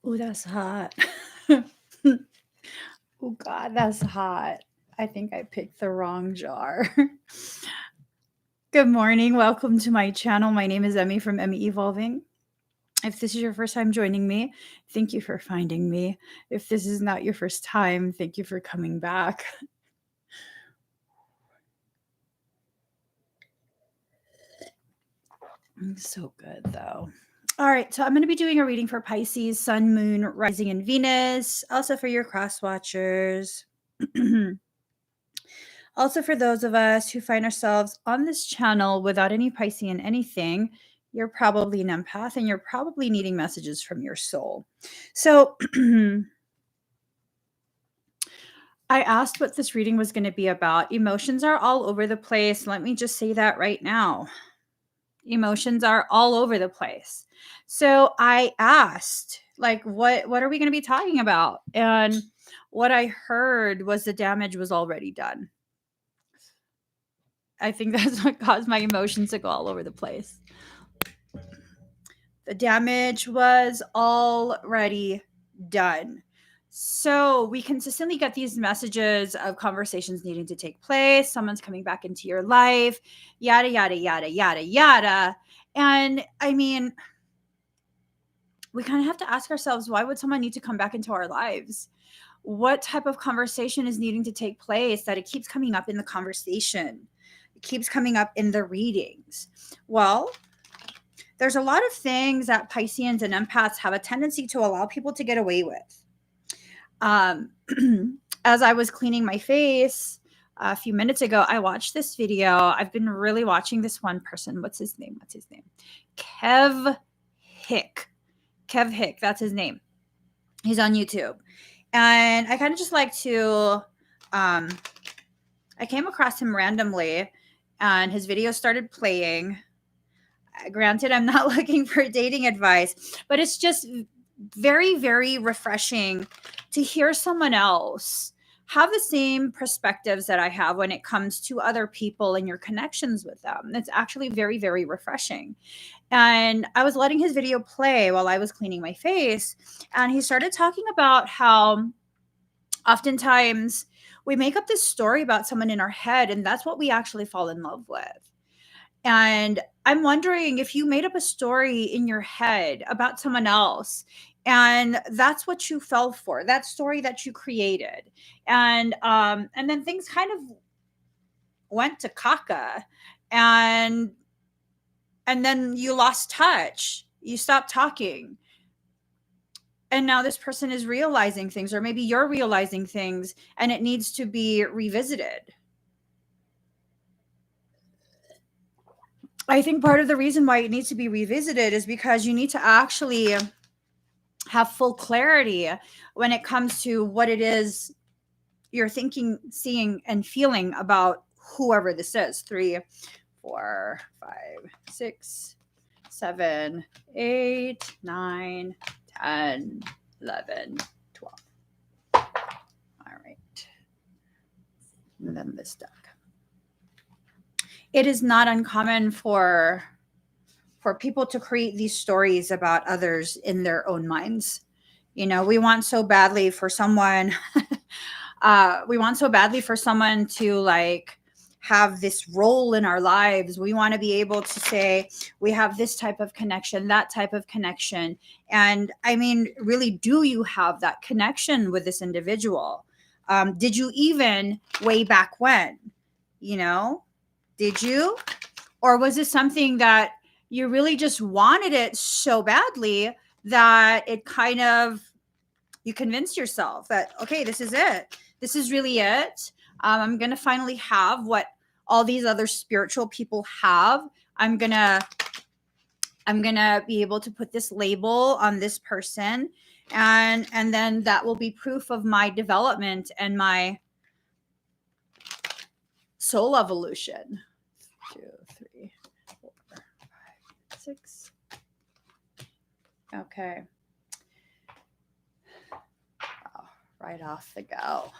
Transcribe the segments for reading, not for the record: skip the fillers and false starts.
Oh, that's hot. Oh God, that's hot. I think I picked the wrong jar. Good morning. Welcome to my channel. My name is Emmie from Emmie Evolving. If this is your first time joining me, thank you for finding me. If this is not your first time, thank you for coming back. So good, though. All right, so I'm going to be doing a reading for Pisces, Sun, Moon, Rising, and Venus. Also for your cross watchers. Also, for those of us who find ourselves on this channel without any Piscean anything, you're probably an empath and you're probably needing messages from your soul. So I asked what this reading was going to be about. Emotions are all over the place. Let me just say that right now. Emotions are all over the place. So I asked, like, what are we going to be talking about? And what I heard was the damage was already done. I think that's what caused my emotions to go all over the place. The damage was already done. So we consistently get these messages of conversations needing to take place. Someone's coming back into your life, yada, yada, yada, yada, yada. And I mean, we kind of have to ask ourselves, why would someone need to come back into our lives? What type of conversation is needing to take place that it keeps coming up in the conversation? It keeps coming up in the readings. Well, there's a lot of things that Pisceans and empaths have a tendency to allow people to get away with. As I was cleaning my face a few minutes ago, I watched this video. I've been really watching this one person. What's his name? Kev Hick. That's his name. He's on YouTube. And I kind of just like to, I came across him randomly and his video started playing. Granted, I'm not looking for dating advice, but it's just very, very refreshing to hear someone else have the same perspectives that I have when it comes to other people and your connections with them. It's actually very, very refreshing. And I was letting his video play while I was cleaning my face, and he started talking about how oftentimes we make up this story about someone in our head, and that's what we actually fall in love with. And I'm wondering if you made up a story in your head about someone else and that's what you fell for, that story that you created. And then things kind of went to caca and then you lost touch. You stopped talking. And now this person is realizing things, or maybe you're realizing things, and it needs to be revisited. I think part of the reason why it needs to be revisited is because you need to actually have full clarity when it comes to what it is you're thinking, seeing, and feeling about whoever this is. 3, 4, 5, 6, 7, 8, 9, 10, 11, 12. All right. And then this deck. It is not uncommon for people to create these stories about others in their own minds. You know, we want so badly for someone to like have this role in our lives. We want to be able to say we have this type of connection, that type of connection. And I mean, really, do you have that connection with this individual? Did you even way back when? You know, did you? Or was this something that you really just wanted it so badly that it kind of, you convinced yourself that, okay, this is it. This is really it. I'm going to finally have what all these other spiritual people have. I'm going to be able to put this label on this person. And then that will be proof of my development and my soul evolution. 2, 3, 4, 5, 6. Okay. Oh, right off the go.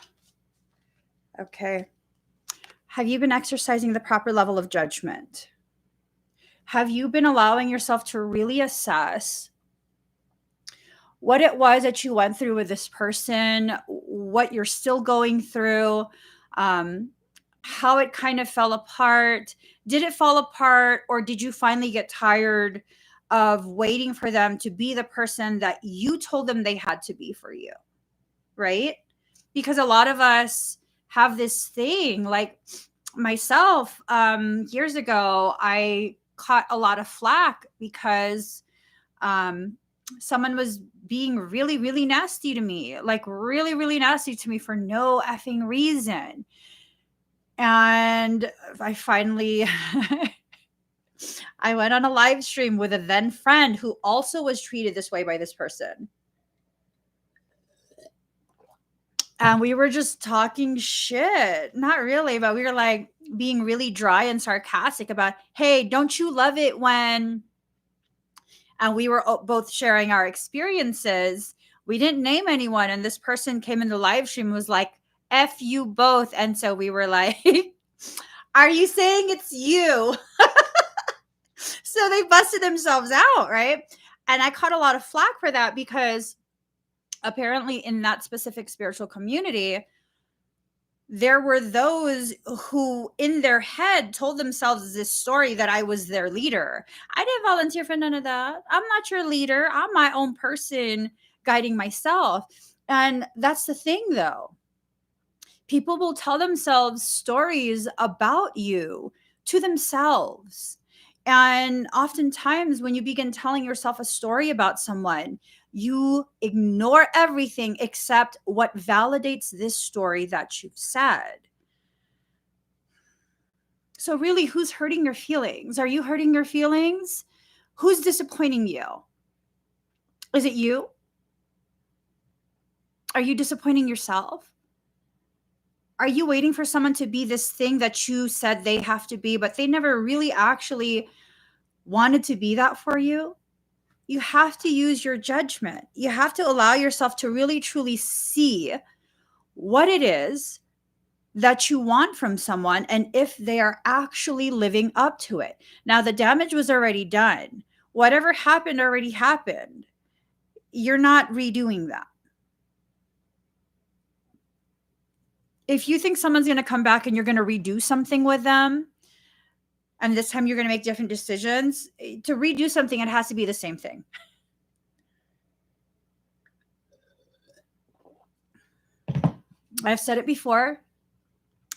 Okay. Have you been exercising the proper level of judgment? Have you been allowing yourself to really assess what it was that you went through with this person, what you're still going through, how it kind of fell apart. Did it fall apart, or did you finally get tired of waiting for them to be the person that you told them they had to be for you? Right? Because a lot of us have this thing, like myself, years ago, I caught a lot of flack because someone was being really, really nasty to me, like really, really nasty to me for no effing reason. And I finally, I went on a live stream with a then friend who also was treated this way by this person. And we were just talking shit. Not really, but we were like being really dry and sarcastic about, hey, don't you love it when, and we were both sharing our experiences. We didn't name anyone. And this person came in the live stream and was like, F you both. And so we were like, are you saying it's you? So they busted themselves out, right? And I caught a lot of flack for that because apparently in that specific spiritual community, there were those who in their head told themselves this story that I was their leader. I didn't volunteer for none of that. I'm not your leader. I'm my own person guiding myself. And that's the thing, though. People will tell themselves stories about you to themselves. And oftentimes, when you begin telling yourself a story about someone, you ignore everything except what validates this story that you've said. So, really, who's hurting your feelings? Are you hurting your feelings? Who's disappointing you? Is it you? Are you disappointing yourself? Are you waiting for someone to be this thing that you said they have to be, but they never really actually wanted to be that for you? You have to use your judgment. You have to allow yourself to really truly see what it is that you want from someone and if they are actually living up to it. Now, the damage was already done. Whatever happened already happened. You're not redoing that. If you think someone's going to come back and you're going to redo something with them, and this time you're going to make different decisions, to redo something, it has to be the same thing. I've said it before.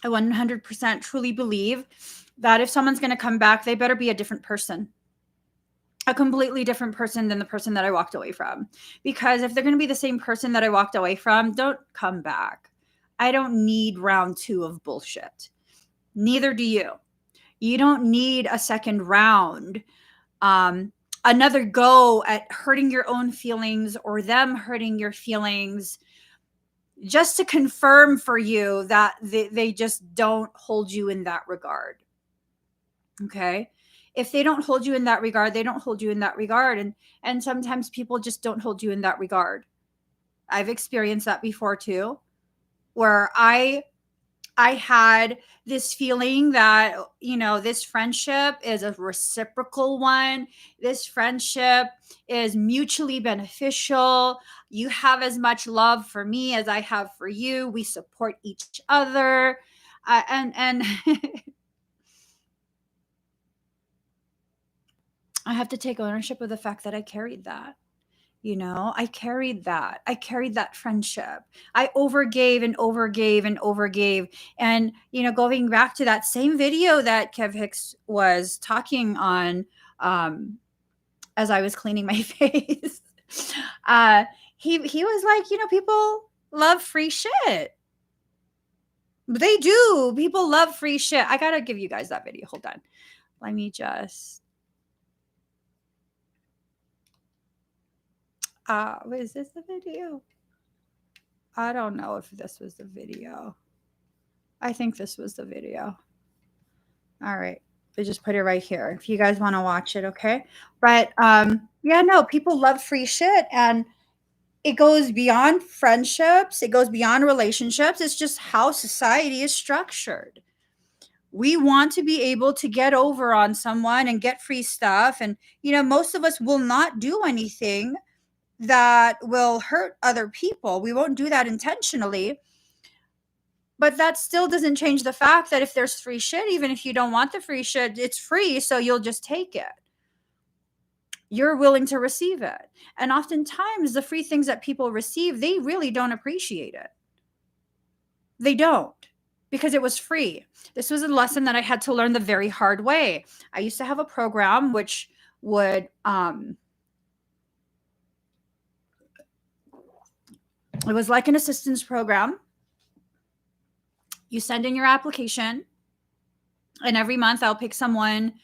I 100% truly believe that if someone's going to come back, they better be a different person, a completely different person than the person that I walked away from. Because if they're going to be the same person that I walked away from, don't come back. I don't need round 2 of bullshit. Neither do you. You don't need a second round, another go at hurting your own feelings or them hurting your feelings just to confirm for you that they just don't hold you in that regard. Okay? If they don't hold you in that regard, they don't hold you in that regard. And sometimes people just don't hold you in that regard. I've experienced that before too, where I had this feeling that, this friendship is a reciprocal one. This friendship is mutually beneficial. You have as much love for me as I have for you. We support each other. And I have to take ownership of the fact that I carried that. I carried that. I carried that friendship. I overgave and overgave and overgave. And, going back to that same video that Kev Hicks was talking on as I was cleaning my face, he was like, people love free shit. They do. People love free shit. I got to give you guys that video. Hold on. Let me just... was this the video? I don't know if this was the video. I think this was the video. All right. I just put it right here if you guys want to watch it, okay? But people love free shit, and it goes beyond friendships. It goes beyond relationships. It's just how society is structured. We want to be able to get over on someone and get free stuff. And, most of us will not do anything that will hurt other people. We won't do that intentionally. But that still doesn't change the fact that if there's free shit, even if you don't want the free shit, it's free, so you'll just take it. You're willing to receive it. And oftentimes, the free things that people receive, they really don't appreciate it. They don't, because it was free. This was a lesson that I had to learn the very hard way. I used to have a program which would, it was like an assistance program. You send in your application, and every month I'll pick someone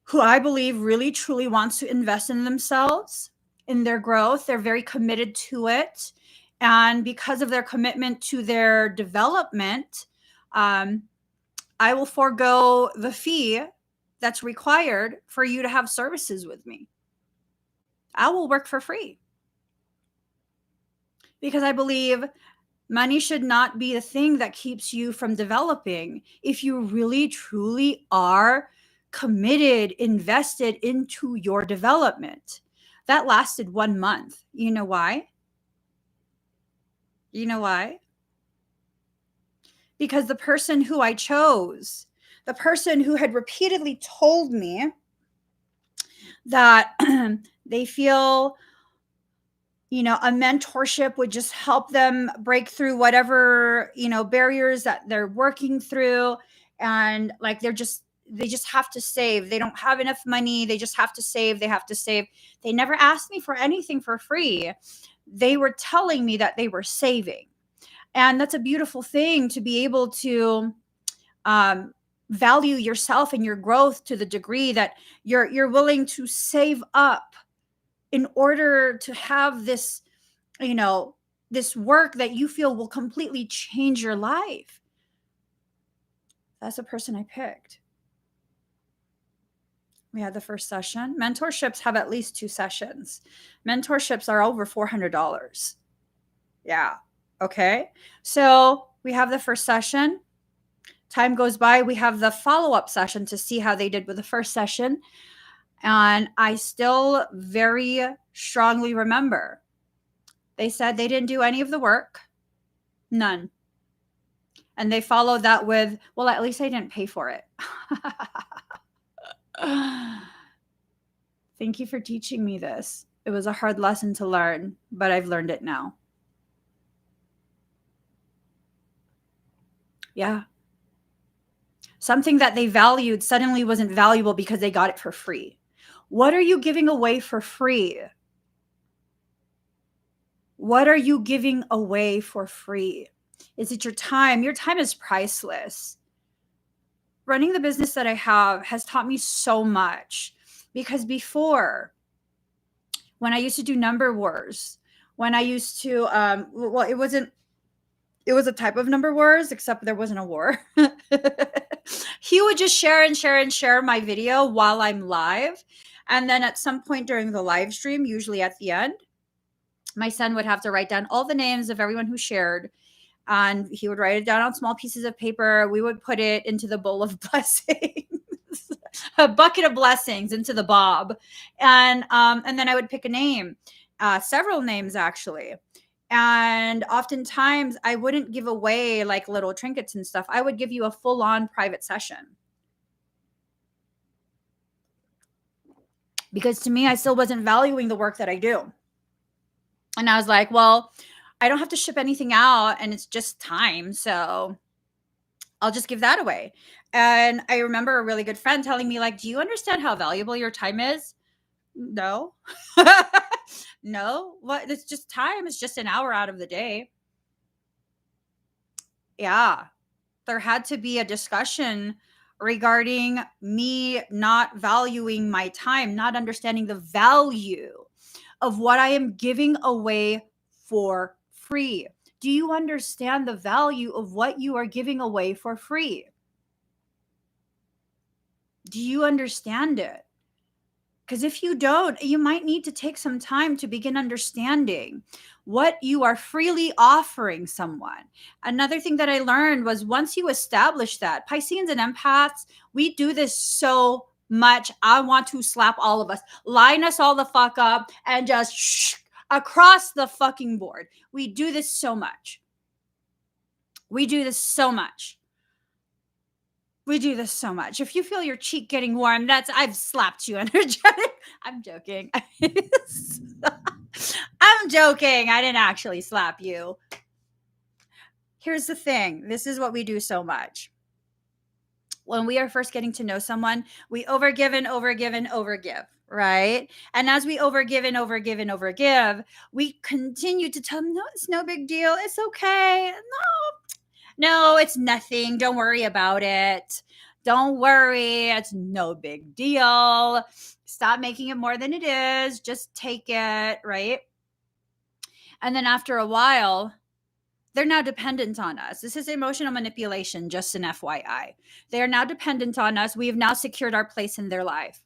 who I believe really truly wants to invest in themselves, in their growth. They're very committed to it. And because of their commitment to their development, I will forego the fee that's required for you to have services with me. I will work for free, because I believe money should not be the thing that keeps you from developing. If you really, truly are committed, invested into your development. That lasted 1 month. You know why? You know why? Because the person who I chose, the person who had repeatedly told me that they feel, a mentorship would just help them break through whatever, barriers that they're working through. And like, they just have to save. They don't have enough money. They just have to save. They have to save. They never asked me for anything for free. They were telling me that they were saving. And that's a beautiful thing, to be able to value yourself and your growth to the degree that you're willing to save up in order to have this, this work that you feel will completely change your life. That's the person I picked. We had the first session. Mentorships have at least 2 sessions. Mentorships are over $400. Yeah. Okay. So we have the first session. Time goes by. We have the follow-up session to see how they did with the first session. And I still very strongly remember they said they didn't do any of the work. None. And they followed that with, well, at least I didn't pay for it. Thank you for teaching me this. It was a hard lesson to learn, but I've learned it now. Yeah. Something that they valued suddenly wasn't valuable because they got it for free. What are you giving away for free? What are you giving away for free? Is it your time? Your time is priceless. Running the business that I have has taught me so much, because before, when I used to do number wars, when I used to, it was a type of number wars, except there wasn't a war. He would just share and share and share my video while I'm live. And then at some point during the live stream, usually at the end, my son would have to write down all the names of everyone who shared. And he would write it down on small pieces of paper. We would put it into the bowl of blessings, a bucket of blessings into the bob. And then I would pick a name, several names actually. And oftentimes I wouldn't give away like little trinkets and stuff. I would give you a full-on private session. Because to me, I still wasn't valuing the work that I do. And I was like, well, I don't have to ship anything out, and it's just time. So I'll just give that away. And I remember a really good friend telling me, like, do you understand how valuable your time is? No. No. What? It's just time. It's just an hour out of the day. Yeah. There had to be a discussion regarding me not valuing my time, not understanding the value of what I am giving away for free. Do you understand the value of what you are giving away for free? Do you understand it? Because if you don't, you might need to take some time to begin understanding what you are freely offering someone. Another thing that I learned was, once you establish that, Pisceans and empaths, we do this so much. I want to slap all of us, line us all the fuck up, and just shh. Across the fucking board. We do this so much. We do this so much. We do this so much. If you feel your cheek getting warm, I've slapped you energetic. I'm joking. I'm joking. I didn't actually slap you. Here's the thing. This is what we do so much. When we are first getting to know someone, we overgive and overgive and overgive, right? And as we overgive and overgive and overgive, we continue to tell them, no, it's no big deal. It's okay. No, it's nothing. Don't worry about it. Don't worry. It's no big deal. Stop making it more than it is. Just take it, right? And then after a while, they're now dependent on us. This is emotional manipulation, just an FYI. They are now dependent on us. We have now secured our place in their life.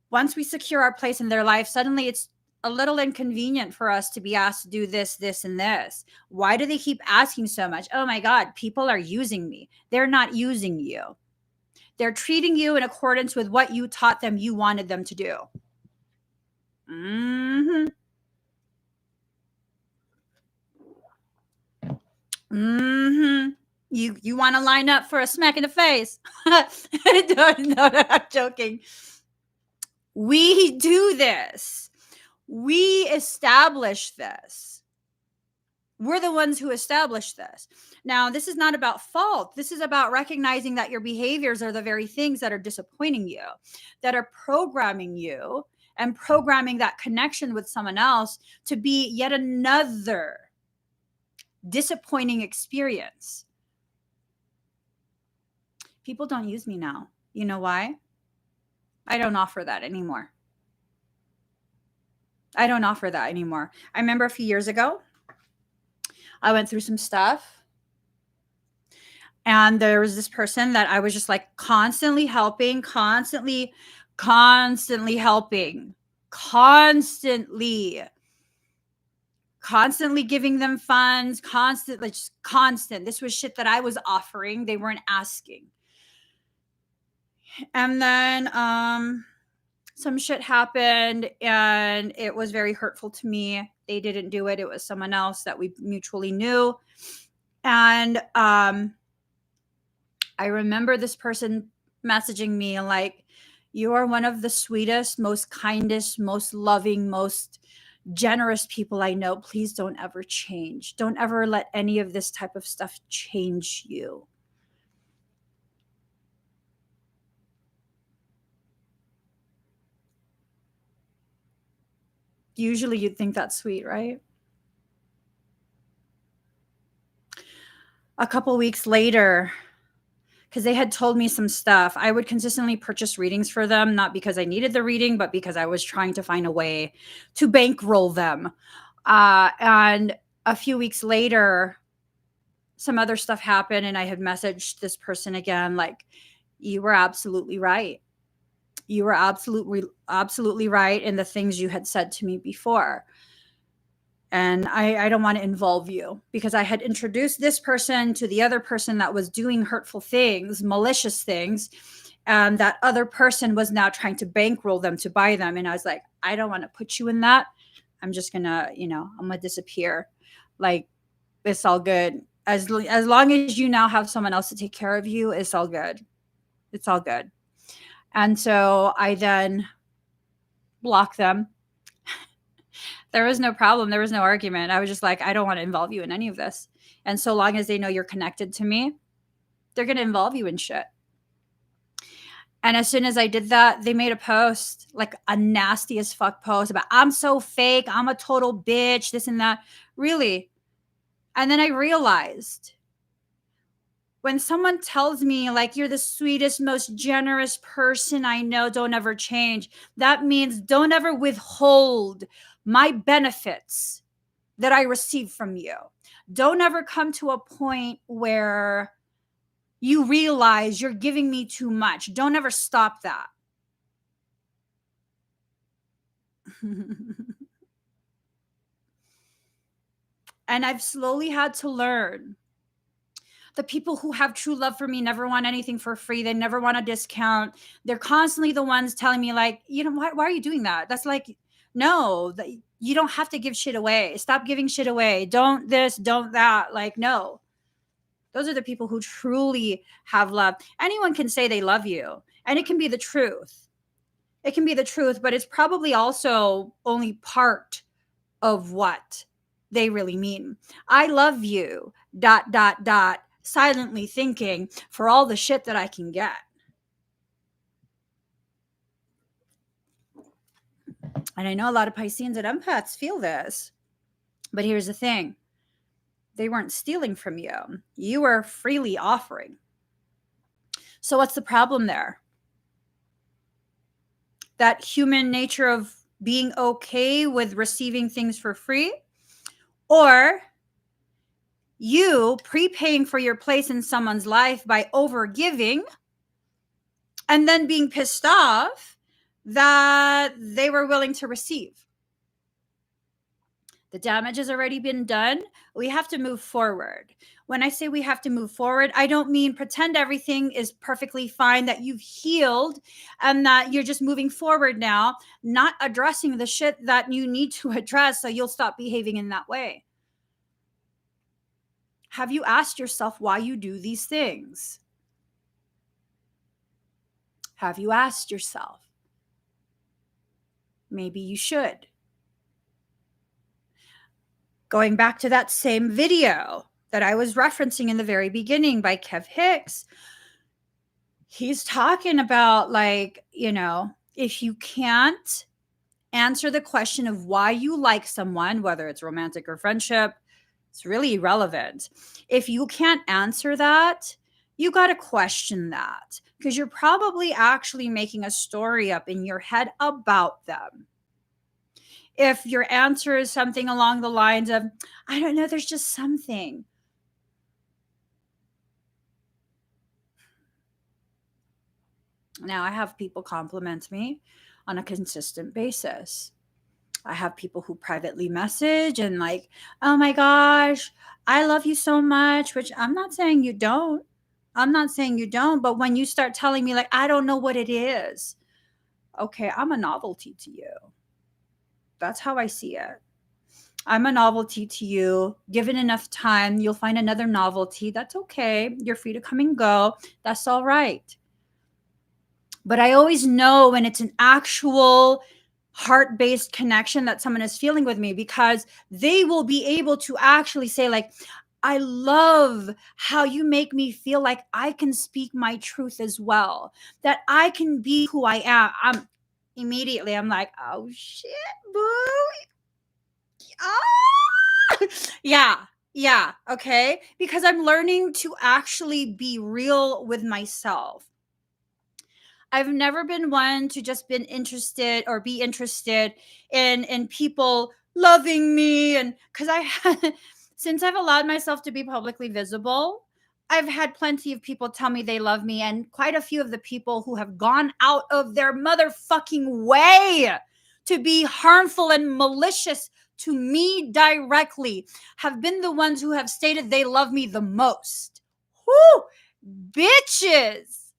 Once we secure our place in their life, suddenly it's a little inconvenient for us to be asked to do this, this, and this. Why do they keep asking so much? Oh my God, people are using me. They're not using you. They're treating you in accordance with what you taught them you wanted them to do. Mm-hmm. Mm-hmm. You want to line up for a smack in the face. No, I'm joking. We do this. We establish this. We're the ones who establish this. Now, this is not about fault. This is about recognizing that your behaviors are the very things that are disappointing you, that are programming you and programming that connection with someone else to be yet another disappointing experience. People don't use me now. You know why? I don't offer that anymore. I don't offer that anymore. I remember a few years ago, I went through some stuff. And there was this person that I was just like constantly helping, constantly helping, constantly giving them funds, constant. This was shit that I was offering. They weren't asking. And then some shit happened and it was very hurtful to me. They didn't do it. It was someone else that we mutually knew. And I remember this person messaging me and like, you are one of the sweetest, most kindest, most loving, most generous people I know. Please don't ever change. Don't ever let any of this type of stuff change you. Usually you'd think that's sweet, right? A couple weeks later, because they had told me some stuff, I would consistently purchase readings for them, not because I needed the reading, but because I was trying to find a way to bankroll them. And a few weeks later, some other stuff happened and I had messaged this person again, like, you were absolutely right. You were absolutely right in the things you had said to me before. And I don't want to involve you, because I had introduced this person to the other person that was doing hurtful things, malicious things. And that other person was now trying to bankroll them to buy them. And I was like, I don't want to put you in that. I'm just going to, I'm going to disappear. Like, it's all good. As long as you now have someone else to take care of you, it's all good. It's all good. And so I then blocked them. There was no problem. There was no argument. I was just like, I don't want to involve you in any of this. And so long as they know you're connected to me, they're going to involve you in shit. And as soon as I did that, they made a post, like a nasty as fuck post about, I'm so fake. I'm a total bitch, this and that. Really? And then I realized, when someone tells me like, you're the sweetest, most generous person I know, don't ever change, that means don't ever withhold my benefits that I receive from you. Don't ever come to a point where you realize you're giving me too much. Don't ever stop that. And I've slowly had to learn. The people who have true love for me never want anything for free. They never want a discount. They're constantly the ones telling me like, why are you doing that? That's like, No, you don't have to give shit away. Stop giving shit away. Don't this, don't that. Like, no. Those are the people who truly have love. Anyone can say they love you, and it can be the truth. It can be the truth, but it's probably also only part of what they really mean. I love you, dot, dot, dot, silently thinking for all the shit that I can get. And I know a lot of Pisceans and empaths feel this, but here's the thing. They weren't stealing from you. You were freely offering. So what's the problem there? That human nature of being okay with receiving things for free, or you prepaying for your place in someone's life by overgiving and then being pissed off that they were willing to receive. The damage has already been done. We have to move forward. When I say we have to move forward, I don't mean pretend everything is perfectly fine, that you've healed and that you're just moving forward now, not addressing the shit that you need to address so you'll stop behaving in that way. Have you asked yourself why you do these things? Have you asked yourself? Maybe you should. Going back to that same video that I was referencing in the very beginning by Kev Hicks, he's talking about, like, if you can't answer the question of why you like someone, whether it's romantic or friendship, it's really irrelevant. If you can't answer that, you got to question that, because you're probably actually making a story up in your head about them. If your answer is something along the lines of, I don't know, there's just something. Now, I have people compliment me on a consistent basis. I have people who privately message and like, oh my gosh, I love you so much, which I'm not saying you don't. I'm not saying you don't. But when you start telling me, like, I don't know what it is, okay, I'm a novelty to you. That's how I see it. I'm a novelty to you. Given enough time, you'll find another novelty. That's okay. You're free to come and go. That's all right. But I always know when it's an actual heart-based connection that someone is feeling with me, because they will be able to actually say, like, I love how you make me feel like I can speak my truth as well, that I can be who I am. I'm like, oh shit, boo. Ah! Yeah, okay, because I'm learning to actually be real with myself. I've never been one to just been interested or be interested in people loving me, and because since I've allowed myself to be publicly visible, I've had plenty of people tell me they love me, and quite a few of the people who have gone out of their motherfucking way to be harmful and malicious to me directly have been the ones who have stated they love me the most. Whoo, bitches.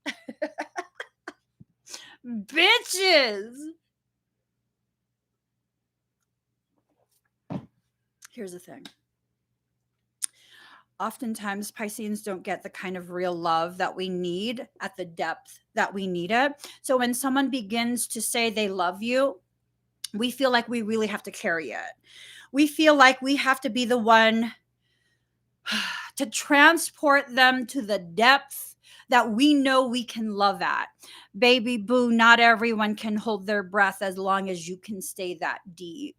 Bitches. Here's the thing. Oftentimes, Pisceans don't get the kind of real love that we need at the depth that we need it. So when someone begins to say they love you, we feel like we really have to carry it. We feel like we have to be the one to transport them to the depth that we know we can love at. Baby boo, not everyone can hold their breath as long as you can stay that deep.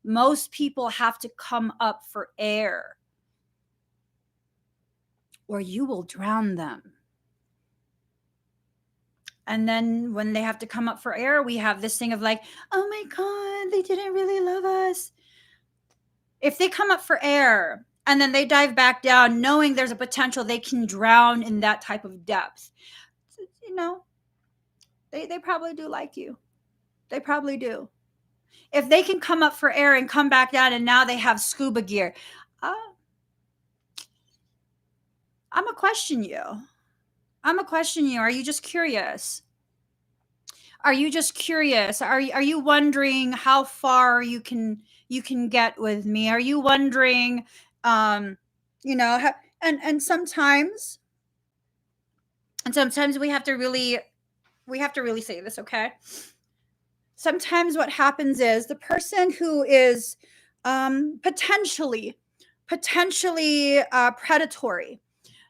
Most people have to come up for air, or you will drown them. And then when they have to come up for air, we have this thing of like, oh my God, they didn't really love us. If they come up for air and then they dive back down, knowing there's a potential they can drown in that type of depth, they probably do like you. They probably do. If they can come up for air and come back down and now they have scuba gear, I'm going to question you. Are you just curious? Are you just curious? Are you wondering how far you can get with me? Are you wondering, you know, and sometimes we have to really say this, okay? Sometimes what happens is the person who is potentially predatory,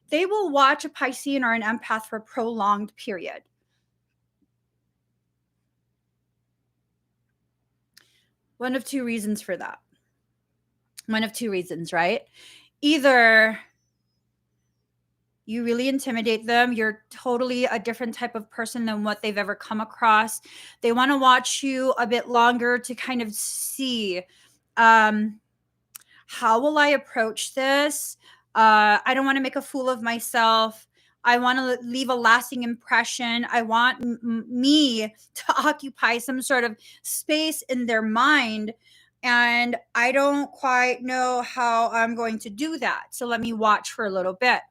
they will watch a Piscean or an empath for a prolonged period. One of two reasons for that. One of two reasons, right? Either you really intimidate them, you're totally a different type of person than what they've ever come across. They want to watch you a bit longer to kind of see, how will I approach this? I don't want to make a fool of myself. I want to leave a lasting impression. I want me to occupy some sort of space in their mind. And I don't quite know how I'm going to do that. So let me watch for a little bit.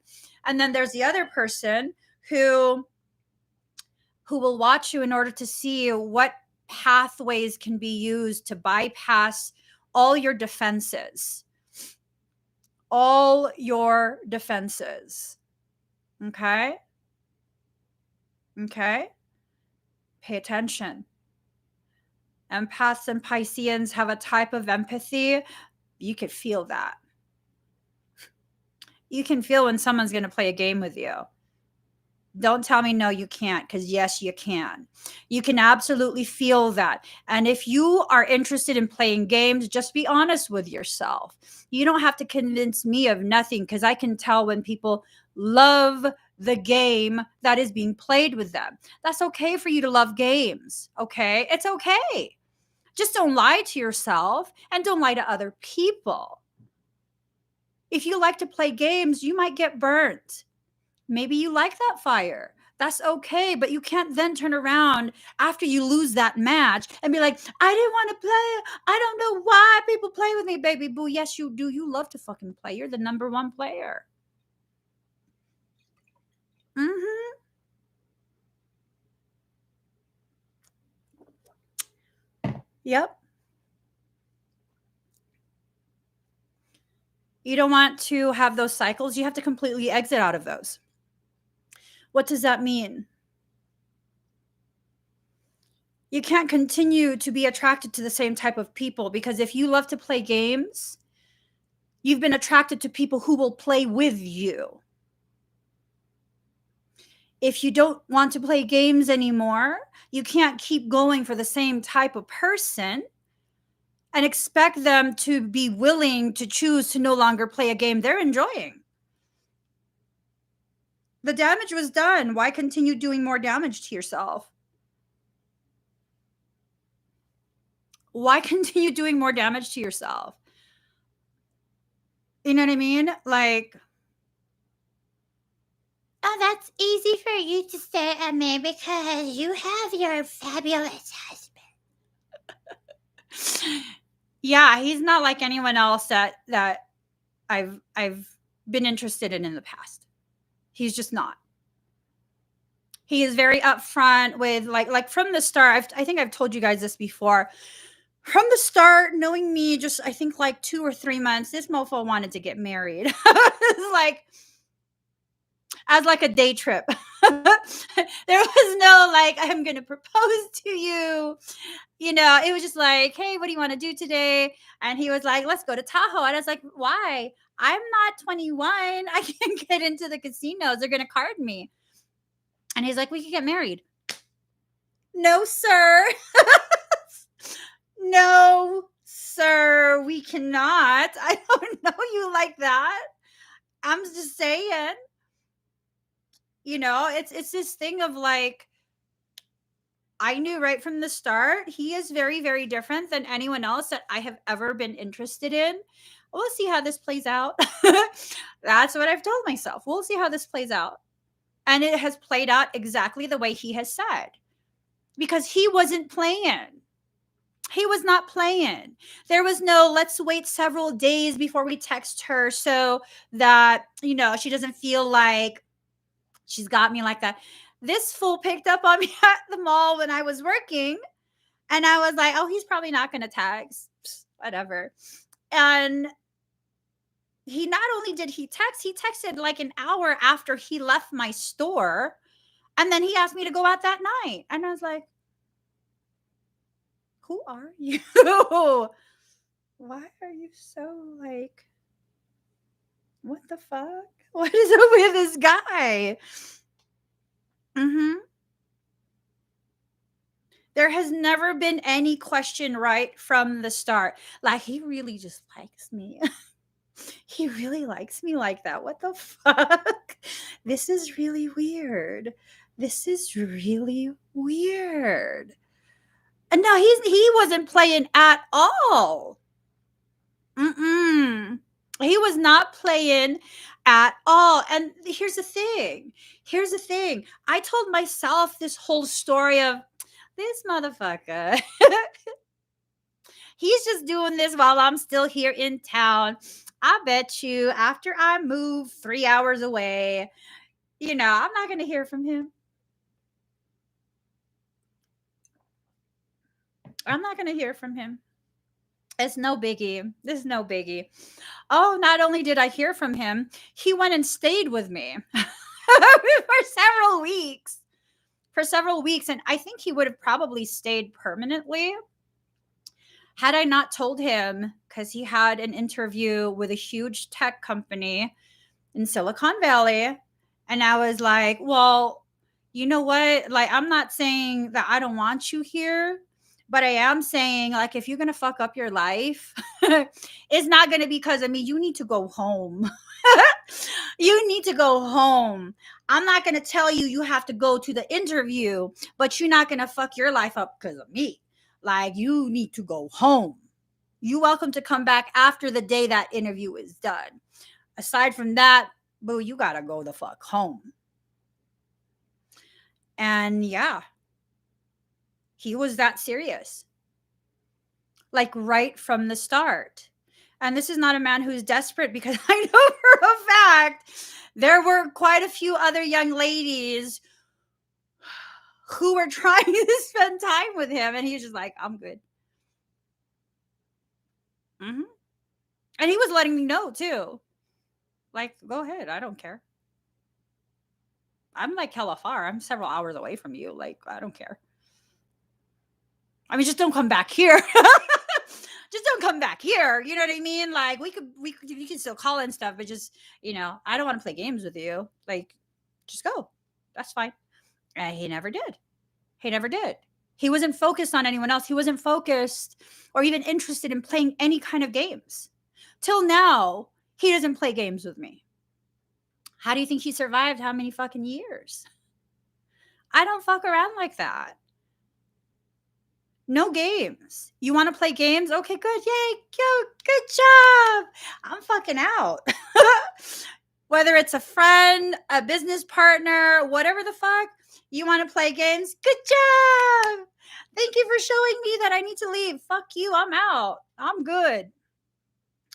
And then there's the other person who will watch you in order to see what pathways can be used to bypass all your defenses. All your defenses. Okay? Okay? Pay attention. Empaths and Pisceans have a type of empathy. You could feel that. You can feel when someone's going to play a game with you. Don't tell me no, you can't, because yes, you can. You can absolutely feel that. And if you are interested in playing games, just be honest with yourself. You don't have to convince me of nothing, because I can tell when people love the game that is being played with them. That's okay for you to love games, okay? It's okay. Just don't lie to yourself and don't lie to other people. If you like to play games, you might get burnt. Maybe you like that fire. That's okay. But you can't then turn around after you lose that match and be like, I didn't want to play. I don't know why people play with me, baby boo. Yes, you do. You love to fucking play. You're the number one player. Mm-hmm. Yep. You don't want to have those cycles. You have to completely exit out of those. What does that mean? You can't continue to be attracted to the same type of people, because if you love to play games, you've been attracted to people who will play with you. If you don't want to play games anymore, you can't keep going for the same type of person and expect them to be willing to choose to no longer play a game they're enjoying. The damage was done. Why continue doing more damage to yourself? Why continue doing more damage to yourself? You know what I mean? Like, oh, that's easy for you to say, Emmie, because you have your fabulous husband. Yeah, he's not like anyone else that I've been interested in the past. He's just not. He is very upfront with like from the start. I think I've told you guys this before. From the start, knowing me, just I think like 2 or 3 months, this mofo wanted to get married. It's like as like a day trip. There was no like, I'm gonna propose to you. You know, it was just like, hey, what do you want to do today? And he was like, let's go to Tahoe. And I was like, why? I'm not 21. I can't get into the casinos. They're gonna card me. And he's like, we could get married. No, sir. No, sir, we cannot. I don't know you like that. I'm just saying. You know, it's this thing of like, I knew right from the start he is very, very different than anyone else that I have ever been interested in. We'll see how this plays out. That's what I've told myself. We'll see how this plays out. And it has played out exactly the way he has said. Because he wasn't playing. He was not playing. There was no, let's wait several days before we text her so that, you know, she doesn't feel like she's got me like that. This fool picked up on me at the mall when I was working. And I was like, oh, he's probably not going to text. Whatever. And he not only did he texted like an hour after he left my store. And then he asked me to go out that night. And I was like, who are you? Why are you so like, what the fuck? What is up with this guy? There has never been any question right from the start. Like, he really just likes me. He really likes me like that. What the fuck? This is really weird. This is really weird. And no, he wasn't playing at all. He was not playing at all. And here's the thing. I told myself this whole story of this motherfucker. He's just doing this while I'm still here in town. I bet you after I move 3 hours away, I'm not going to hear from him. I'm not going to hear from him. It's no biggie. This is no biggie. Oh, not only did I hear from him, he went and stayed with me for several weeks. And I think he would have probably stayed permanently had I not told him, because he had an interview with a huge tech company in Silicon Valley. And I was like, well, you know what? Like, I'm not saying that I don't want you here, but I am saying, like, if you're going to fuck up your life, it's not going to be because of me. You need to go home. You need to go home. I'm not going to tell you you have to go to the interview, but you're not going to fuck your life up because of me. Like, you need to go home. You're welcome to come back after the day that interview is done. Aside from that, boo, you got to go the fuck home. And yeah, he was that serious. Like, right from the start. And this is not a man who's desperate, because I know for a fact there were quite a few other young ladies who were trying to spend time with him. And he was just like, I'm good. And he was letting me know too. Like, go ahead. I don't care. I'm like hella far. I'm several hours away from you. Like, I don't care. I mean, just don't come back here. Just don't come back here. You know what I mean? Like, you can still call and stuff, but just, I don't want to play games with you. Like, just go. That's fine. And he never did. He wasn't focused on anyone else. He wasn't focused or even interested in playing any kind of games. Till now, he doesn't play games with me. How do you think he survived how many fucking years? I don't fuck around like that. No games. You want to play games? Okay, good. Yay. Good job. I'm fucking out. Whether it's a friend, a business partner, whatever the fuck, you want to play games? Good job. Thank you for showing me that I need to leave. Fuck you. I'm out. I'm good.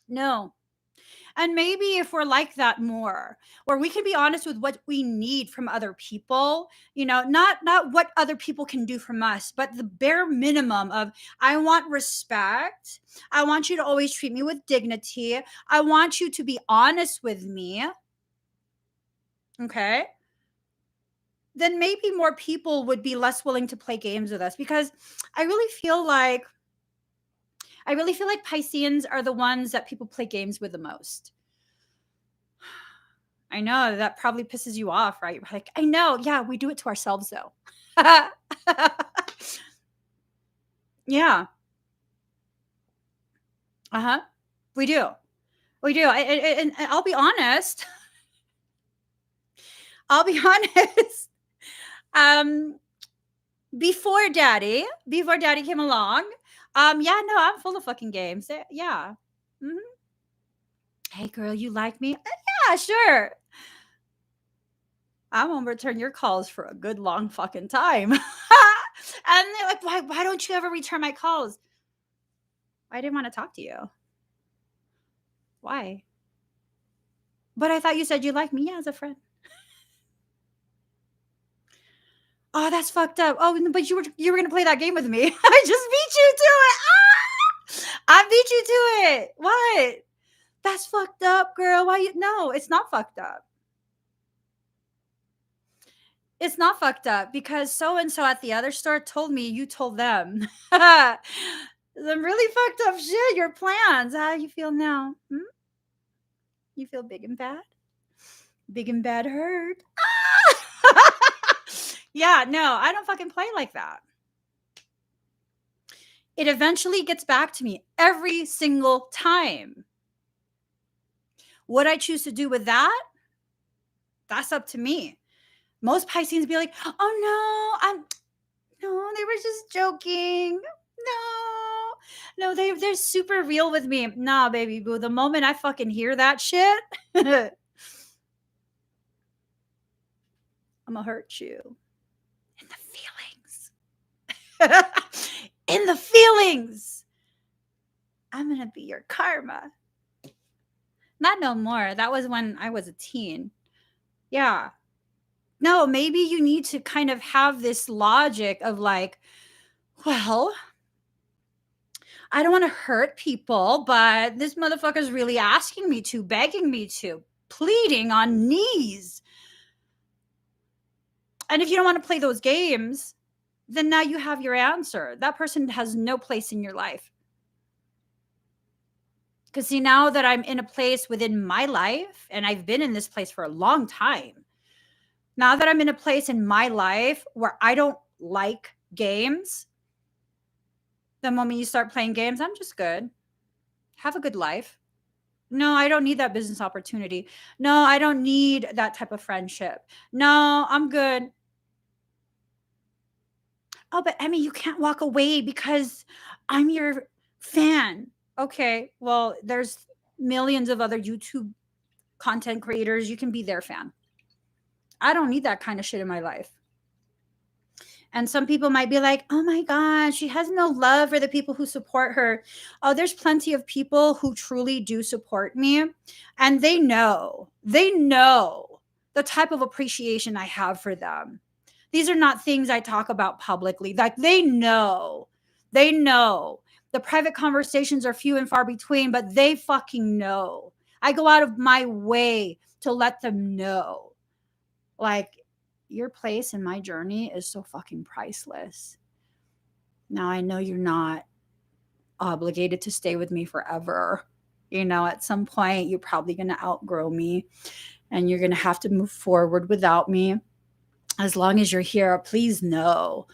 No. And maybe if we're like that more, where we can be honest with what we need from other people, not what other people can do from us, but the bare minimum of, I want respect. I want you to always treat me with dignity. I want you to be honest with me. Okay. Then maybe more people would be less willing to play games with us, because I really feel like Pisceans are the ones that people play games with the most. I know that probably pisses you off, right? You're like, I know. Yeah, we do it to ourselves, though. Yeah. We do. And I'll be honest. Before daddy came along, yeah, no, I'm full of fucking games. Yeah. Hey girl, you like me? Yeah, sure. I won't return your calls for a good long fucking time. And they're like, why don't you ever return my calls? I didn't want to talk to you. Why? But I thought you said you liked me. Yeah, as a friend. Oh, that's fucked up. Oh, but you were gonna play that game with me. I just beat you to it. Ah! I beat you to it. What? That's fucked up, girl. Why you? No, it's not fucked up. It's not fucked up because so and so at the other store told me you told them. Some really fucked up shit. Your plans. How you feel now? You feel big and bad? Big and bad hurt. Ah! Yeah, no, I don't fucking play like that. It eventually gets back to me every single time. What I choose to do with that, that's up to me. Most Pisceans be like, oh no, they were just joking. No, they're super real with me. Nah, baby boo. The moment I fucking hear that shit, I'm gonna hurt you in the feelings. In the feelings. I'm gonna be your karma. Not no more. That was when I was a teen. Yeah. No, maybe you need to kind of have this logic of like, well, I don't want to hurt people, but this motherfucker's really asking me to, begging me to, pleading on knees. And if you don't want to play those games, then now you have your answer. That person has no place in your life. Because see, now that I'm in a place within my life, and I've been in this place for a long time, now that I'm in a place in my life where I don't like games, the moment you start playing games, I'm just good. Have a good life. No, I don't need that business opportunity. No, I don't need that type of friendship. No, I'm good. Oh, but Emmie, you can't walk away because I'm your fan. Okay, well, there's millions of other YouTube content creators. You can be their fan. I don't need that kind of shit in my life. And some people might be like, oh my God, she has no love for the people who support her. Oh, there's plenty of people who truly do support me. And they know the type of appreciation I have for them. These are not things I talk about publicly. Like they know. The private conversations are few and far between, but they fucking know. I go out of my way to let them know. Like, your place in my journey is so fucking priceless. Now, I know you're not obligated to stay with me forever. You know, at some point, you're probably going to outgrow me and you're going to have to move forward without me. As long as you're here, please know.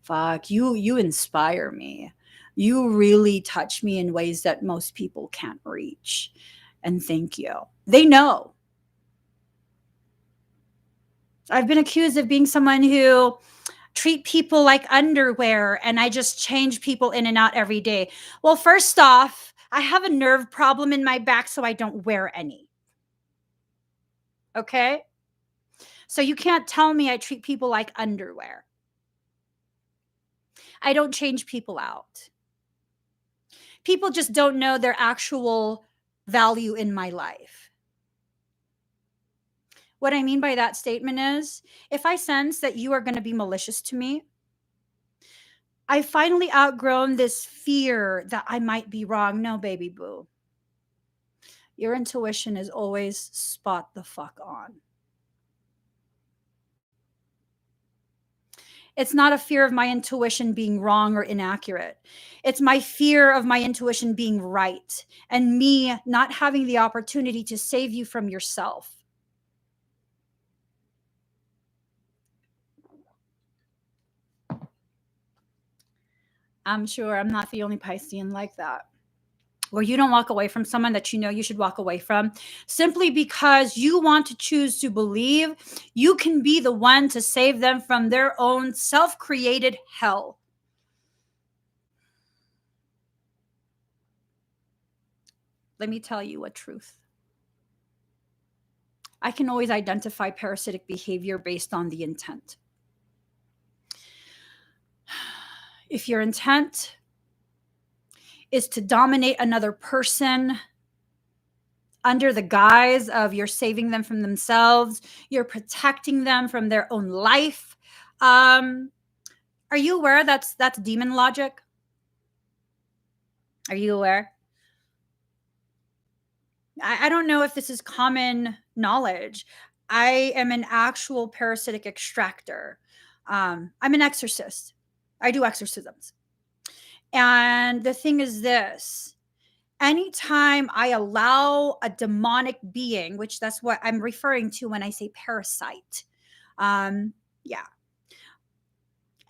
Fuck, you inspire me. You really touch me in ways that most people can't reach. And thank you. They know. I've been accused of being someone who treat people like underwear and I just change people in and out every day. Well, first off, I have a nerve problem in my back, so I don't wear any. Okay? So you can't tell me I treat people like underwear. I don't change people out. People just don't know their actual value in my life. What I mean by that statement is, if I sense that you are going to be malicious to me, I finally outgrown this fear that I might be wrong. No, baby boo. Your intuition is always spot the fuck on. It's not a fear of my intuition being wrong or inaccurate. It's my fear of my intuition being right and me not having the opportunity to save you from yourself. I'm sure I'm not the only Piscean like that, where you don't walk away from someone that you know you should walk away from simply because you want to choose to believe you can be the one to save them from their own self-created hell. Let me tell you a truth. I can always identify parasitic behavior based on the intent. If your intent is to dominate another person under the guise of you're saving them from themselves, you're protecting them from their own life. Are you aware that's demon logic? Are you aware? I don't know if this is common knowledge. I am an actual parasitic extractor. I'm an exorcist. I do exorcisms. And the thing is this: anytime I allow a demonic being, which that's what I'm referring to when I say parasite, yeah.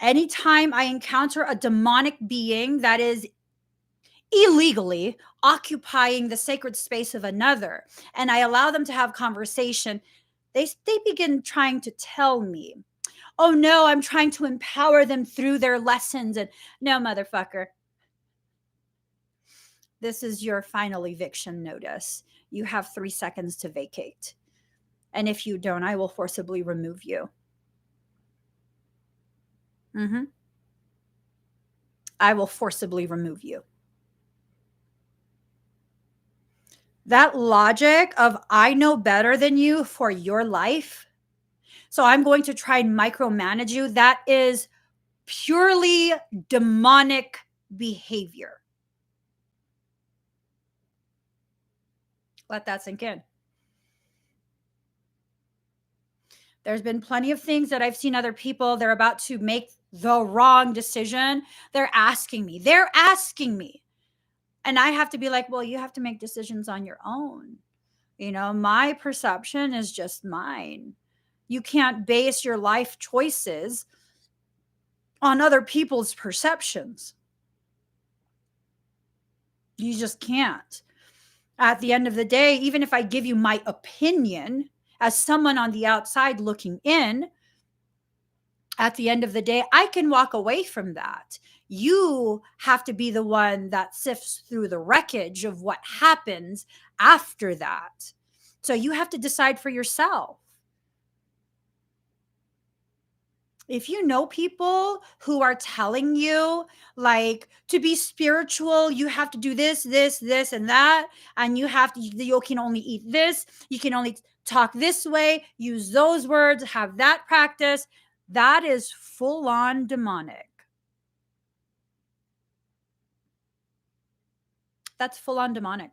Anytime I encounter a demonic being that is illegally occupying the sacred space of another, and I allow them to have conversation, they begin trying to tell me, oh no, I'm trying to empower them through their lessons. And no, motherfucker, this is your final eviction notice. You have 3 seconds to vacate. And if you don't, I will forcibly remove you. I will forcibly remove you. That logic of I know better than you for your life, so I'm going to try and micromanage you, that is purely demonic behavior. Let that sink in. There's been plenty of things that I've seen other people, they're about to make the wrong decision. They're asking me. And I have to be like, well, you have to make decisions on your own. My perception is just mine. You can't base your life choices on other people's perceptions. You just can't. At the end of the day, even if I give you my opinion as someone on the outside looking in, at the end of the day, I can walk away from that. You have to be the one that sifts through the wreckage of what happens after that. So you have to decide for yourself. If you know people who are telling you, like, to be spiritual, you have to do this, and that, and you can only eat this, you can only talk this way, use those words, have that practice, that is full on demonic. That's full on demonic.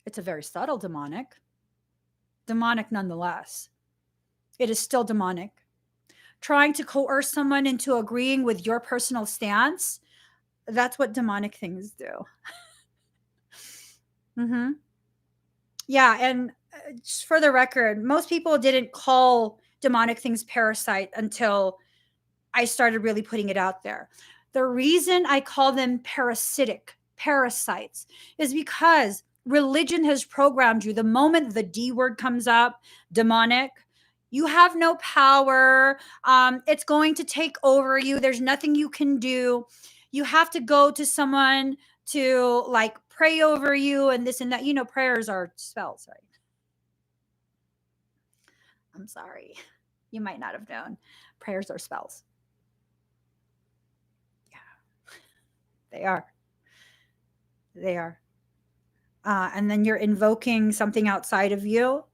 It's a very subtle demonic nonetheless. It is still demonic. Trying to coerce someone into agreeing with your personal stance, that's what demonic things do. Yeah, and just for the record, most people didn't call demonic things parasite until I started really putting it out there. The reason I call them parasites, is because religion has programmed you. The moment the D word comes up, demonic, you have no power. It's going to take over you. There's nothing you can do. You have to go to someone to like pray over you and this and that. Prayers are spells, right? I'm sorry. You might not have known. Prayers are spells. Yeah, they are. They are. And then you're invoking something outside of you,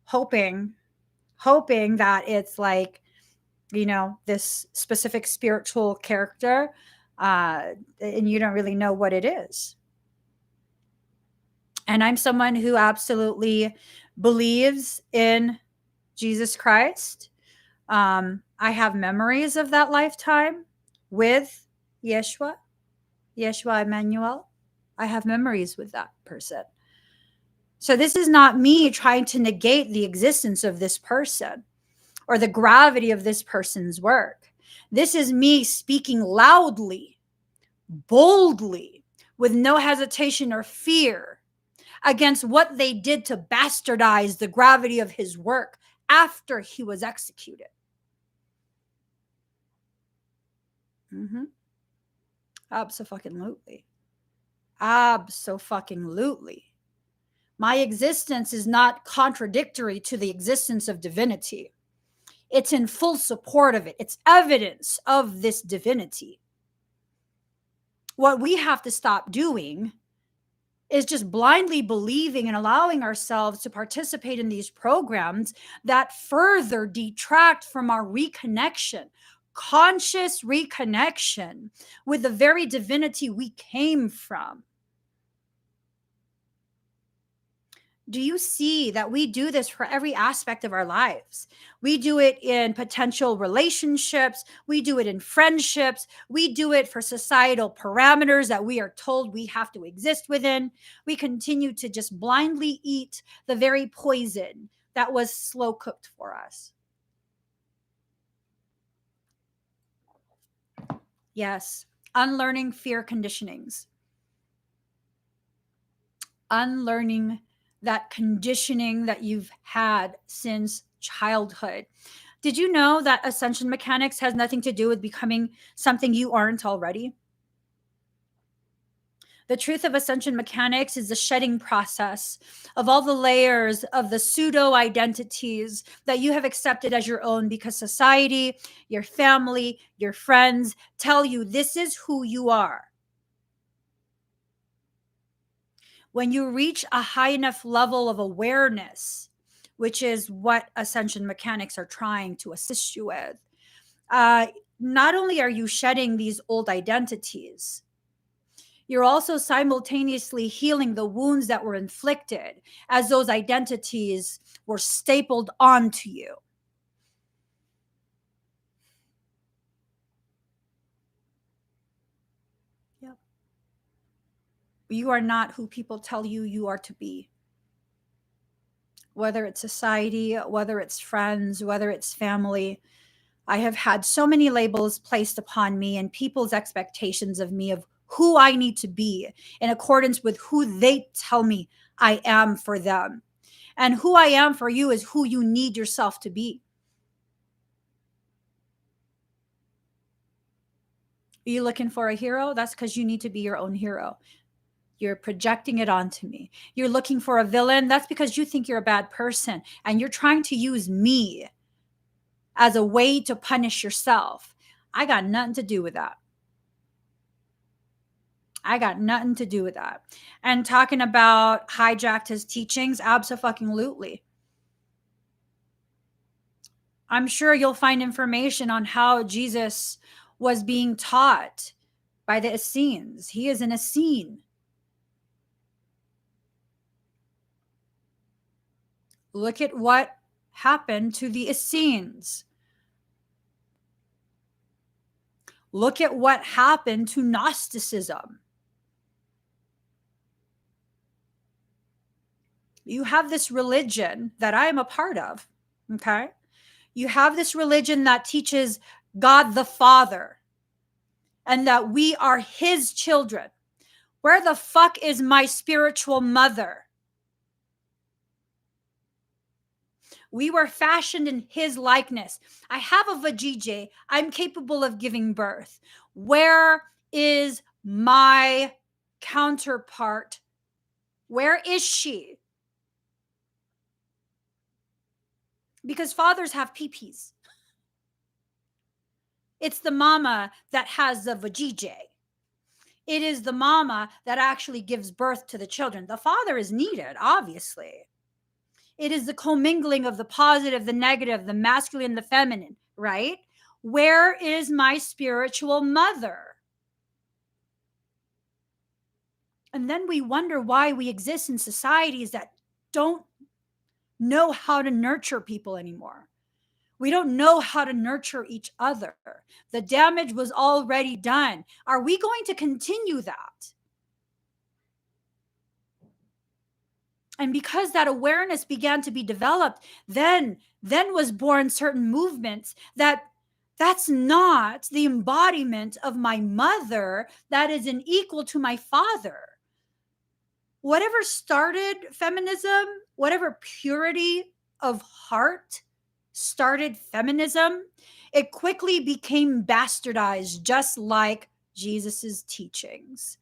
hoping that it's like, this specific spiritual character, and you don't really know what it is. And I'm someone who absolutely believes in Jesus Christ. I have memories of that lifetime with Yeshua Emmanuel. I have memories with that person. So this is not me trying to negate the existence of this person or the gravity of this person's work. This is me speaking loudly, boldly, with no hesitation or fear against what they did to bastardize the gravity of his work after he was executed. Abso-fucking-lutely. Abso-fucking-lutely. My existence is not contradictory to the existence of divinity. It's in full support of it. It's evidence of this divinity. What we have to stop doing is just blindly believing and allowing ourselves to participate in these programs that further detract from our reconnection, conscious reconnection with the very divinity we came from. Do you see that we do this for every aspect of our lives? We do it in potential relationships. We do it in friendships. We do it for societal parameters that we are told we have to exist within. We continue to just blindly eat the very poison that was slow cooked for us. Yes, unlearning fear conditionings. Unlearning that conditioning that you've had since childhood. Did you know that ascension mechanics has nothing to do with becoming something you aren't already? The truth of ascension mechanics is the shedding process of all the layers of the pseudo identities that you have accepted as your own because society, your family, your friends tell you this is who you are. When you reach a high enough level of awareness, which is what ascension mechanics are trying to assist you with, not only are you shedding these old identities, you're also simultaneously healing the wounds that were inflicted as those identities were stapled onto you. Yep. You are not who people tell you you are to be. Whether it's society, whether it's friends, whether it's family, I have had so many labels placed upon me and people's expectations of me of who I need to be in accordance with who they tell me I am for them. And who I am for you is who you need yourself to be. Are you looking for a hero? That's because you need to be your own hero. You're projecting it onto me. You're looking for a villain. That's because you think you're a bad person and you're trying to use me as a way to punish yourself. I got nothing to do with that. I got nothing to do with that. And talking about hijacked his teachings, abso-fucking-lutely. I'm sure you'll find information on how Jesus was being taught by the Essenes. He is an Essene. Look at what happened to the Essenes. Look at what happened to Gnosticism. You have this religion that I am a part of, okay? You have this religion that teaches God the Father and that we are his children. Where the fuck is my spiritual mother? We were fashioned in his likeness. I have a vajayjay. I'm capable of giving birth. Where is my counterpart? Where is she? Because fathers have peepees. It's the mama that has the vajayjay. It is the mama that actually gives birth to the children. The father is needed, obviously. It is the commingling of the positive, the negative, the masculine, the feminine, right? Where is my spiritual mother? And then we wonder why we exist in societies that don't know how to nurture people anymore. We don't know how to nurture each other. The damage was already done. Are we going to continue that? And because that awareness began to be developed, then was born certain movements that's not the embodiment of my mother that is an equal to my father. Whatever started feminism, whatever purity of heart started feminism, it quickly became bastardized, just like Jesus's teachings.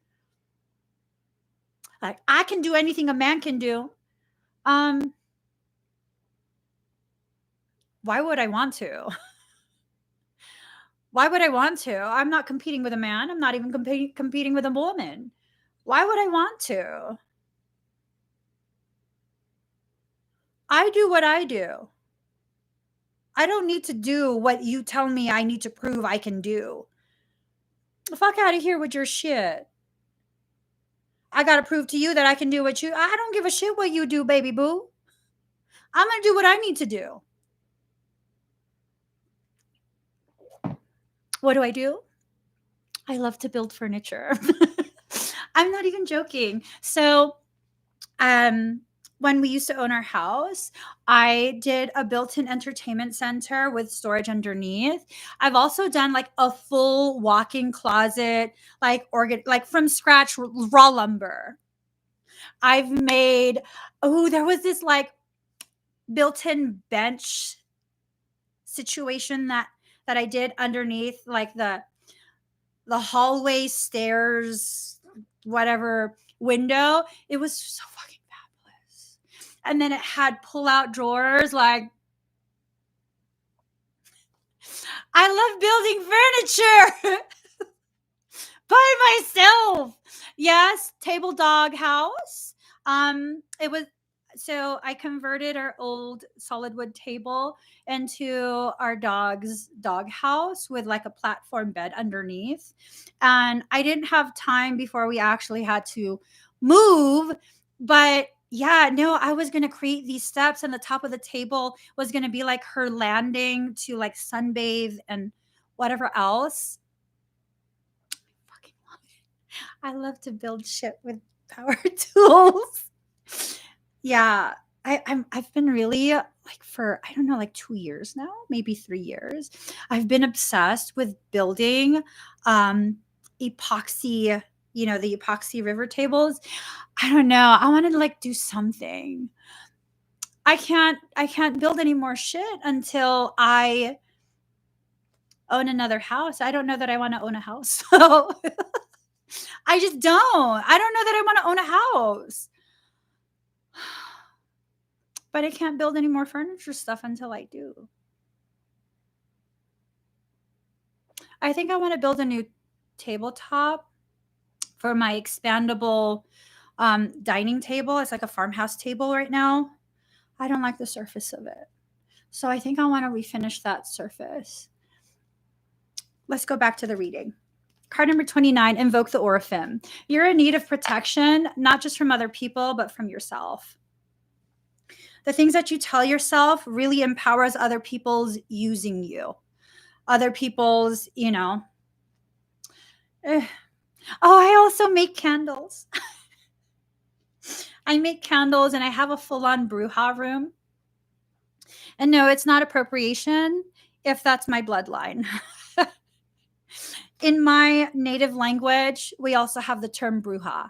Like, I can do anything a man can do. Why would I want to? Why would I want to? I'm not competing with a man. I'm not even competing with a woman. Why would I want to? I do what I do. I don't need to do what you tell me I need to prove I can do. The fuck out of here with your shit. I gotta prove to you that I can do what you. I don't give a shit what you do, baby boo. I'm gonna do what I need to do. What do I do? I love to build furniture. I'm not even joking. So, when we used to own our house, I did a built-in entertainment center with storage underneath. I've also done like a full walk-in closet, like like from scratch, raw lumber. I've made, oh, there was this like built-in bench situation that I did underneath like the hallway stairs, whatever window. It was so fucking fabulous. And then it had pull-out drawers. Like, I love building furniture by myself. Yes, table dog house. It was so I converted our old solid wood table into our dog's dog house with like a platform bed underneath. And I didn't have time before we actually had to move. But yeah, no, I was going to create these steps, and the top of the table was going to be like her landing to like sunbathe and whatever else. Fucking love it. I love to build shit with power tools. Yeah, I've been really like for I don't know like 2 years now, maybe 3 years. I've been obsessed with building epoxy, the epoxy river tables. I don't know. I want to like do something. I can't build any more shit until I own another house. I don't know that I want to own a house. So I just don't. I don't know that I want to own a house. But I can't build any more furniture stuff until I do. I think I want to build a new tabletop for my expandable dining table. It's like a farmhouse table right now. I don't like the surface of it. So I think I want to refinish that surface. Let's go back to the reading. Card number 29, invoke the Oraphim. You're in need of protection, not just from other people, but from yourself. The things that you tell yourself really empowers other people's using you. Other people's, Oh, I also make candles. I make candles and I have a full-on bruja room. And no, it's not appropriation if that's my bloodline. In my native language, we also have the term bruja.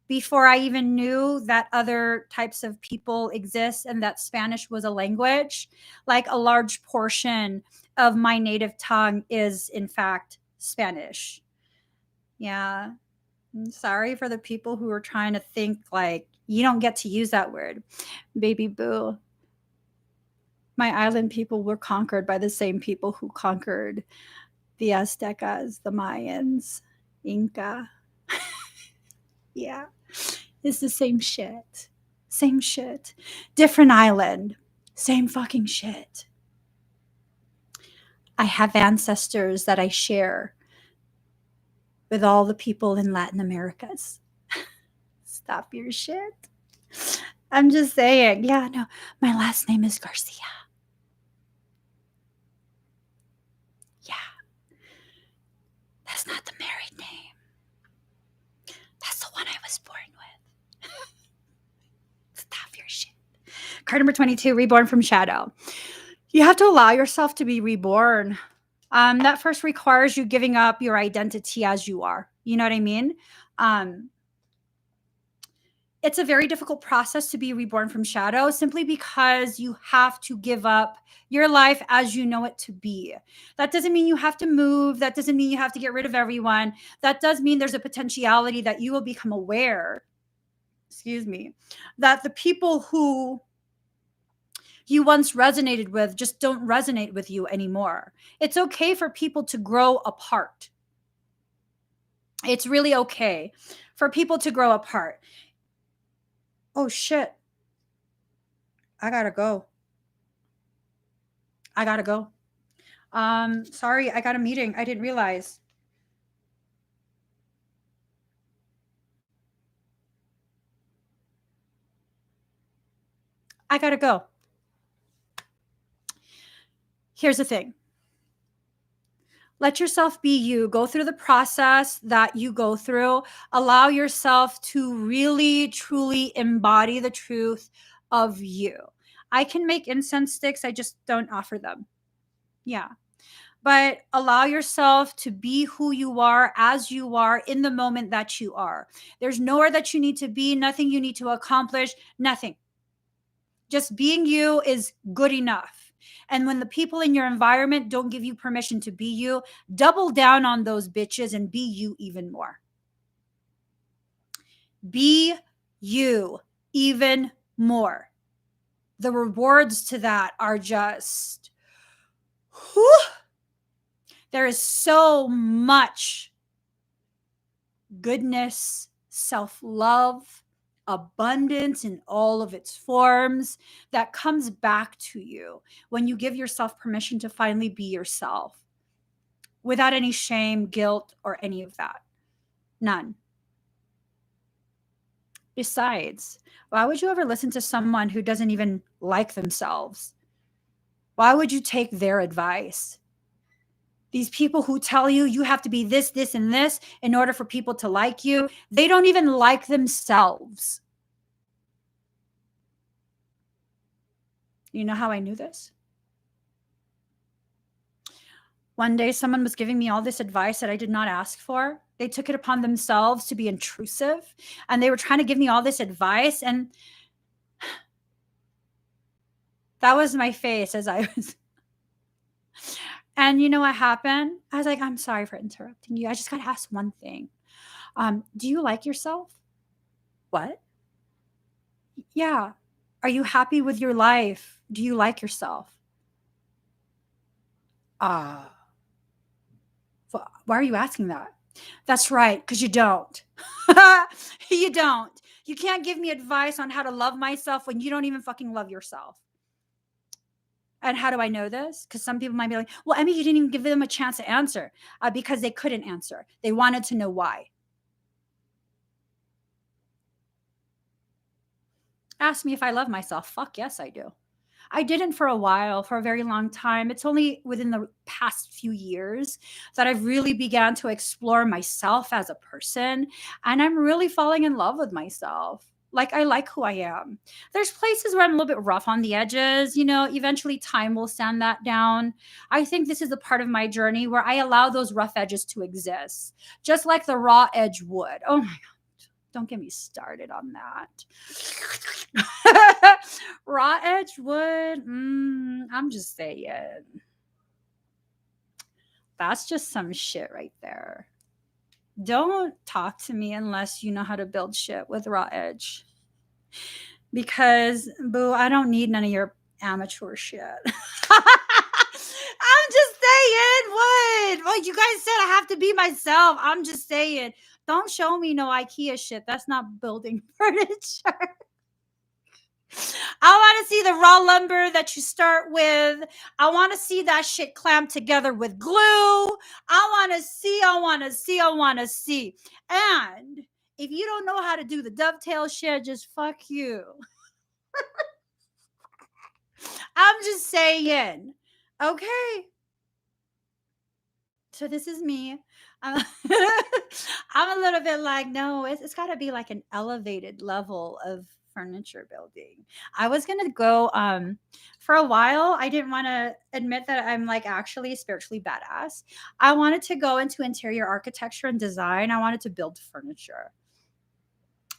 Before I even knew that other types of people exist and that Spanish was a language, like a large portion of my native tongue is, in fact, Spanish. Yeah. I'm sorry for the people who are trying to think like you don't get to use that word. Baby boo. My island people were conquered by the same people who conquered the Aztecas, the Mayans, Inca. Yeah. It's the same shit. Same shit. Different island. Same fucking shit. I have ancestors that I share with all the people in Latin Americas. Stop your shit. I'm just saying. Yeah, no. My last name is Garcia. Yeah. That's not the married name. That's the one I was born with. Stop your shit. Card number 22, reborn from shadow. You have to allow yourself to be reborn. That first requires you giving up your identity as you are. You know what I mean? It's a very difficult process to be reborn from shadow simply because you have to give up your life as you know it to be. That doesn't mean you have to move. That doesn't mean you have to get rid of everyone. That does mean there's a potentiality that you will become aware, that the people who you once resonated with just don't resonate with you anymore. It's okay for people to grow apart. It's really okay for people to grow apart. Oh shit. I gotta go. Sorry, I got a meeting. I didn't realize. I gotta go. Here's the thing. Let yourself be you. Go through the process that you go through. Allow yourself to really, truly embody the truth of you. I can make incense sticks, I just don't offer them. Yeah. But allow yourself to be who you are as you are in the moment that you are. There's nowhere that you need to be, nothing you need to accomplish, nothing. Just being you is good enough. And when the people in your environment don't give you permission to be you, double down on those bitches and be you even more. Be you even more. The rewards to that are just, whew. There is so much goodness, self-love, abundance in all of its forms that comes back to you when you give yourself permission to finally be yourself without any shame, guilt, or any of that. None. Besides, why would you ever listen to someone who doesn't even like themselves? Why would you take their advice? These people who tell you you have to be this, this, and this in order for people to like you, they don't even like themselves. You know how I knew this? One day, someone was giving me all this advice that I did not ask for. They took it upon themselves to be intrusive, and they were trying to give me all this advice. And that was my face as I was. And you know what happened? I was like, I'm sorry for interrupting you. I just got to ask one thing. Do you like yourself? What? Yeah. Are you happy with your life? Do you like yourself? Why are you asking that? That's right, because you don't. You don't. You can't give me advice on how to love myself when you don't even fucking love yourself. And how do I know this? Because some people might be like, well, Emmie, you didn't even give them a chance to answer because they couldn't answer. They wanted to know why. Ask me if I love myself. Fuck yes, I do. I didn't for a while, for a very long time. It's only within the past few years that I've really began to explore myself as a person. And I'm really falling in love with myself. Like, I like who I am. There's places where I'm a little bit rough on the edges. You know, eventually time will sand that down. I think this is a part of my journey where I allow those rough edges to exist, just like the raw edge would. Oh my God. Don't get me started on that. Raw edge wood. I'm just saying. That's just some shit right there. Don't talk to me unless you know how to build shit with raw edge. Because, boo, I don't need none of your amateur shit. I'm just saying. What? Well, you guys said I have to be myself. I'm just saying. Don't show me no IKEA shit. That's not building furniture. I want to see the raw lumber that you start with. I want to see that shit clamped together with glue. I want to see. And if you don't know how to do the dovetail shit, just fuck you. I'm just saying. Okay. So this is me. I'm a little bit like, no, it's got to be like an elevated level of furniture building. I was going to go for a while. I didn't want to admit that I'm like actually spiritually badass. I wanted to go into interior architecture and design. I wanted to build furniture.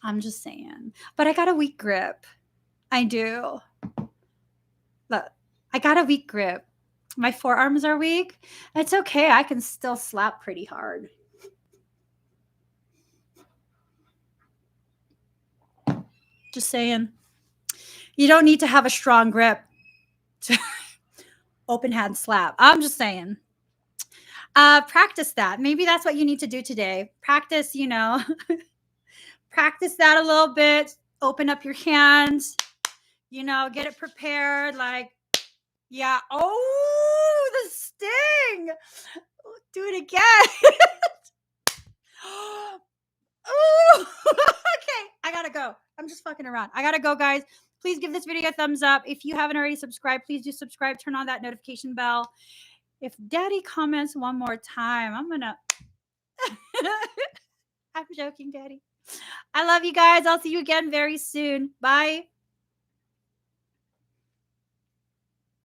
I'm just saying. But I got a weak grip. I do. Look, I got a weak grip. My forearms are weak. It's okay. I can still slap pretty hard. Just saying. You don't need to have a strong grip to open hand slap. I'm just saying. Practice that. Maybe that's what you need to do today. Practice, practice that a little bit. Open up your hands. get it prepared. Like, yeah. Oh, the sting. Do it again. Ooh. Okay, I gotta go. I'm just fucking around. I gotta go, guys. Please give this video a thumbs up. If you haven't already subscribed, please do subscribe. Turn on that notification bell. If Daddy comments one more time, I'm gonna. I'm joking, Daddy. I love you guys. I'll see you again very soon. Bye.